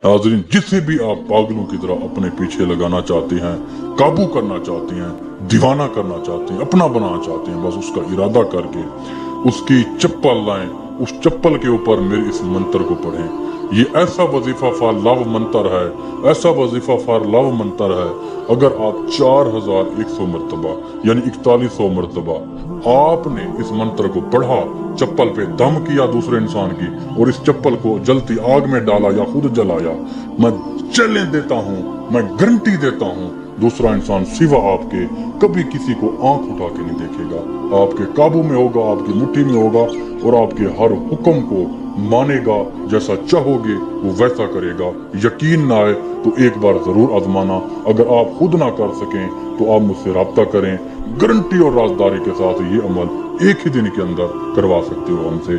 नाज़रीन, जिसे भी आप पागलों की तरह अपने पीछे लगाना चाहते हैं, काबू करना चाहते हैं, दीवाना करना चाहते हैं, अपना बनाना चाहते हैं, बस उसका इरादा करके उसकी चप्पल लाएं, उस चप्पल के ऊपर मेरे इस मंत्र को पढ़ें। ये ऐसा वजीफा फॉर लव मंत्र है, ऐसा वजीफा फॉर लव मंत्र है। अगर आप 4100 मरतबा यानी 4100 मरतबा आपने इस मंत्र को पढ़ा, चप्पल पे दम किया दूसरे इंसान की और इस चप्पल को जलती आग में डाला या खुद जलाया, मैं चैलेंज देता हूँ, मैं गारंटी देता हूँ, दूसरा इंसान सिवा आपके कभी किसी को आंख उठा के नहीं देखेगा, आपके काबू में होगा, आपकी मुट्ठी में होगा और आपके हर हुक्म को मानेगा। जैसा चाहोगे वो वैसा करेगा। यकीन ना आए तो एक बार जरूर आजमाना। अगर आप खुद ना कर सकें तो आप मुझसे राब्ता करें। गारंटी और राजदारी के साथ ये अमल एक ही दिन के अंदर करवा सकते हो हमसे।